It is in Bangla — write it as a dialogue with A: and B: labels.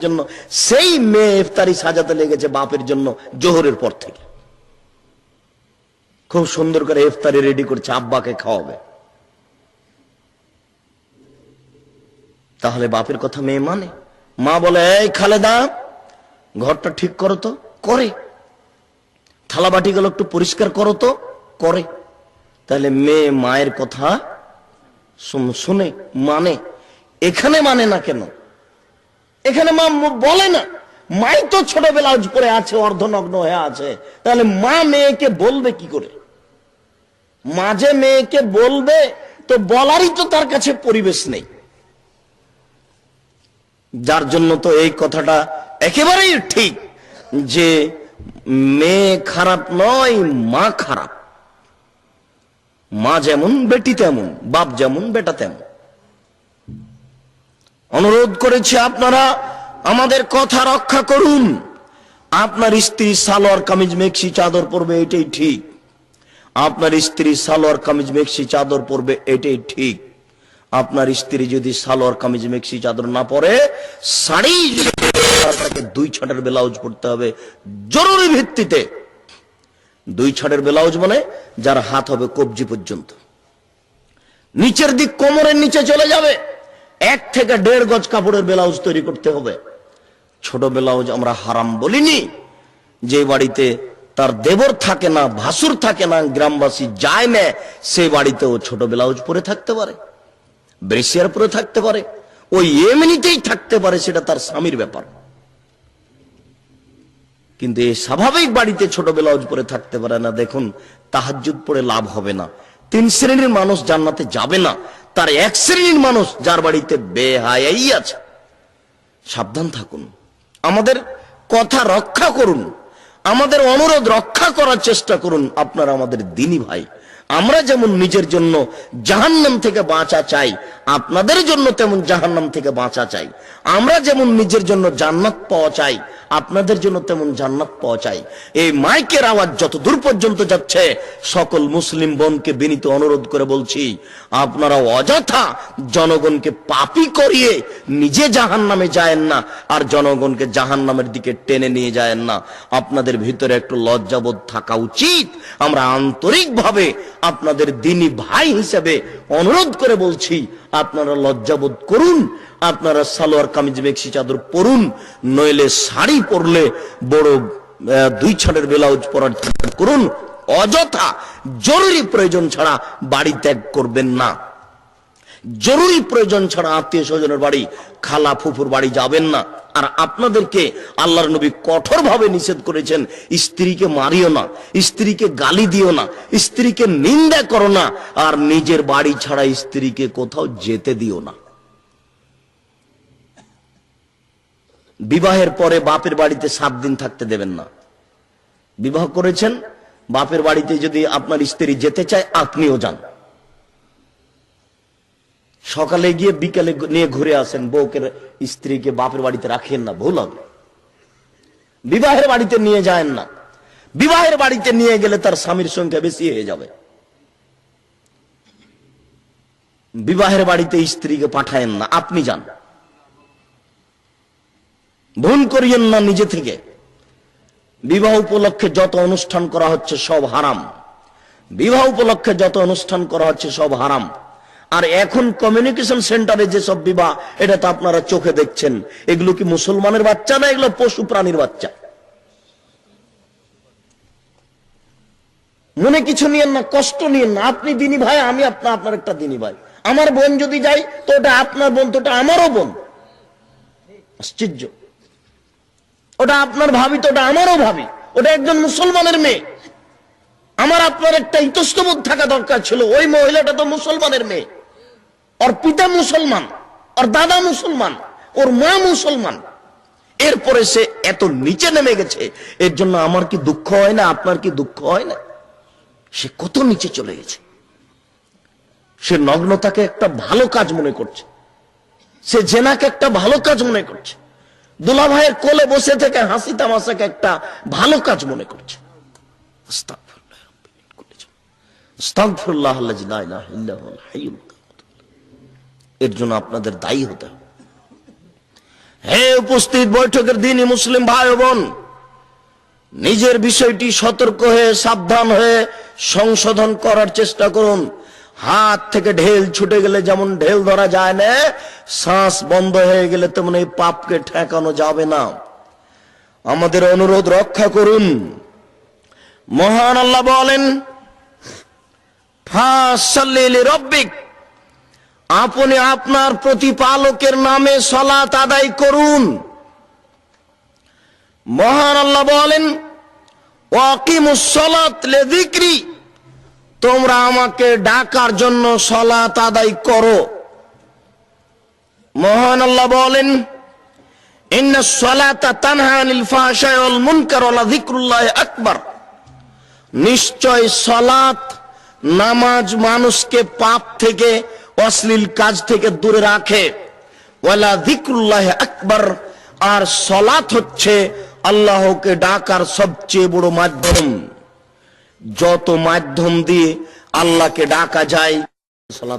A: জন্য সেই মেয়ে ইফতারি সাজাতে লেগেছে বাপের জন্য জোহরের পর থেকে। খুব সুন্দর করে ইফতারি রেডি করছে, আব্বাকে খাওয়াবে। তাহলে বাপের কথা মেয়ে মানে? মা বলে, এই খালেদা ঘরটা ঠিক করো তো, করে। থালা বাটি গুলো একটু পরিষ্কার করো তো, করে। তাহলে মেয়ে মায়ের কথা শুনে মানে। এখানে মানে না কেন? এখানে মা বলে না, মাই তো ছোট ব্লাউজ পরে আছে, অর্ধনগ্ন হয়ে আছে, তাহলে মা মেয়েকে বলবে কি করে? মাঝে মেয়েকে বলবে তো বলারই তো তার কাছে পরিবেশ নেই। যার জন্য তো এই কথাটা একেবারেই ঠিক যে মেয়ে খারাপ নয়, মা খারাপ। মা যেমন বেটি তেমন, বাপ যেমন বেটা তেমন। অনুরোধ করেছি আপনারা আমাদের কথা রক্ষা করুন। আপনার স্ত্রী সালোয়ার কামিজ মেক্সি চাদর পরবে, এটাই ঠিক। আপনার স্ত্রী সালোয়ার কামিজ মেক্সি চাদর পরবে, এটাই ঠিক। আপনার স্ত্রী যদি সালোয়ার কামিজ মেক্সি চাদর না পরে, শাড়ি তাকে 2 ছাটের ব্লাউজ পরতে হবে জরুরি ভিত্তিতে। 2 ছাটের ব্লাউজ মানে যার হাত হবে কবজি পর্যন্ত, নিচের দিক কোমরের নিচে চলে যাবে। 1 থেকে 1.5 গজ কাপড়ের ব্লাউজ তৈরি করতে হবে। ছোট ব্লাউজ আমরা হারাম বলিনি। যে বাড়িতে তার দেবর থাকে না, ভাসুর থাকে না, গ্রামবাসী যায় না, সেই বাড়িতেও ছোট ব্লাউজ পরে থাকতে পারে, ব্রেসিয়ার পরে থাকতে পারে, ওই এমনিতেই থাকতে পারে, সেটা তার স্বামীর ব্যাপার। কিন্তু এই স্বাভাবিক বাড়িতে ছোট ব্লাউজ পরে থাকতে পারে না। দেখুন, তাহাজ্জুদ পড়ে লাভ হবে না। 3 শ্রেণীর মানুষ জান্নাতে যাবে না, তার 1 শ্রেণীর মানুষ যার বাড়িতে বেহায়াই আছে। সাবধান থাকুন, আমাদের কথা রক্ষা করুন, আমাদের অনুরোধ রক্ষা করার চেষ্টা করুন। আপনারা আমাদের দ্বীনি ভাই। আমরা যেমন নিজের জন্য জাহান্নাম থেকে বাঁচা চাই, আপনাদের জন্য তেমন জাহান্নাম থেকে বাঁচা চাই। আমরা যেমন নিজের জন্য জান্নাত পাওয়া চাই, আপনাদের জন্য তেমন জান্নাত পাওয়া চাই। এই মাইকের আওয়াজ যত দূর পর্যন্ত যাচ্ছে, সকল মুসলিম বোনকে বিনীত অনুরোধ করে বলছি, আপনারা অযথা জনগণকে পাপী করিয়ে নিজে জাহান্নামে যায়েন না, আর জনগণকে জাহান্নামের দিকে টেনে নিয়ে যায়েন না। আপনাদের ভিতরে একটু লজ্জাবোধ থাকা উচিত। আমরা আন্তরিকভাবে আপনাদের দ্বীনি ভাই হিসেবে অনুরোধ করে বলছি, আপনারা লজ্জাবোধ করুন। আপনারা সালোয়ার কামিজ মেক্সি চাদর পরুন, নইলে শাড়ি পরলে বড় 2 ছাটের ব্লাউজ পরার চেষ্টা করুন। অযথা জরুরি প্রয়োজন ছাড়া বাড়ি ত্যাগ করবেন না। জরুরি প্রয়োজন ছাড়া আত্মীয় স্বজনের বাড়ি, খালা ফুফুর বাড়ি যাবেন না। আর আপনাদেরকে আল্লাহর নবী কঠোরভাবে নিষেধ করেছেন, স্ত্রীকে মারিও না, স্ত্রীকে গালি দিও না, স্ত্রীকে নিন্দা করো না, আর নিজের বাড়ি ছাড়া স্ত্রীকে কোথাও যেতে দিও না। বিবাহের পরে বাপের বাড়িতে 7 দিন থাকতে দেবেন না। বিবাহ করেছেন, বাপের বাড়িতে যদি আপনার স্ত্রী যেতে চায়, আপনিও যান। সকালে গিয়ে বিকালে নিয়ে ঘুরে আসেন। বউকে স্ত্রীকে বাপের বাড়িতে রাখেন না, ভুল হবে। বিবাহের বাড়িতে নিয়ে যায় না। বিবাহের বাড়িতে নিয়ে গেলে তার স্বামীর সংখ্যা বেশি হয়ে যাবে। বিবাহের বাড়িতে স্ত্রীকে পাঠায়েন না, আপনি যান। ভুল করিয়েন না নিজে থেকে। বিবাহ উপলক্ষে যত অনুষ্ঠান করা হচ্ছে সব হারাম। বিবাহ উপলক্ষে যত অনুষ্ঠান করা হচ্ছে সব হারাম। আর এখন কমিউনিকেশন সেন্টারে যেসব বিবাহ, এটা তো আপনারা চোখে দেখছেন। এগুলো কি মুসলমানের বাচ্চা না এগুলো পশু প্রাণীর বাচ্চা? মনে কিছু নিয়েন না, কষ্ট নিয়েন না। আপনি দ্বীনি ভাই, আমি আপনার একটা দ্বীনি ভাই। আমার বোন যদি যাই তো ওটা আপনার বোন, তো ওটা আমারও বোন। আশ্চর্য। ওটা আপনার ভাবি, তো ওটা আমারও ভাবি। ওটা একজন মুসলমানের মেয়ে। আমার আপনার একটা ইতস্তবোধ থাকা দরকার ছিল, ওই মহিলাটা তো মুসলমানের মেয়ে, ওর পিতা মুসলমান, ওর দাদা মুসলমান, ওর মা মুসলমান। এরপরে সে এত নিচে নেমে গেছে, এর জন্য আমার কি দুঃখ হয় না? আপনার কি দুঃখ হয় না? সে কত নিচে চলে গেছে। সে নগ্নতাকে একটা ভালো কাজ মনে করছে, সে জেনাকে একটা ভালো কাজ মনে করছে, দুলা ভাইয়ের কোলে বসে থেকে হাসি তামাশাকে একটা ভালো কাজ মনে করছে। এর জন্য আপনাদের দায়ী হতে হবে। হে উপস্থিত বৈঠকের দিনই মুসলিম ভাই ও বোন, নিজের বিষয়টি সতর্ক হয়ে সাবধান হয়ে সংশোধন করার চেষ্টা করুন। হাত থেকে ঢেল ছুটে গেলে যেমন ঢেল ধরা যায় না, শ্বাস বন্ধ হয়ে গেলে তেমন এই পাপকে ঠেকানো যাবে না। আমাদের অনুরোধ রক্ষা করুন। মহান আল্লাহ বলেন, ফাসাল্লি লিরাব্বিক, আপনি আপনার প্রতিপালকের নামে সালাত আদায় করুন। মহান আল্লাহ বলেন, ওয়াকিমুস সালাত লিযিকরি, তোমরা আমাকে ডাকার জন্য সালাত আদায় করো। মহান আল্লাহ বলেন, ইন্নাস সালাতা তানহা আনিল ফাহশাই ওয়াল মুনকার ওয়া লাযিকরুল্লাহি আকবার, নিশ্চয় সালাত নামাজ মানুষকে পাপ থেকে অশ্লীল কাজ থেকে দূরে রাখে। ওয়া লাযিকরুল্লাহি আকবার, আর সালাত হচ্ছে আল্লাহকে ডাকার সবচেয়ে বড় মাধ্যম। যত মাধ্যম দিয়ে আল্লাহকে ডাকা যায় সালাত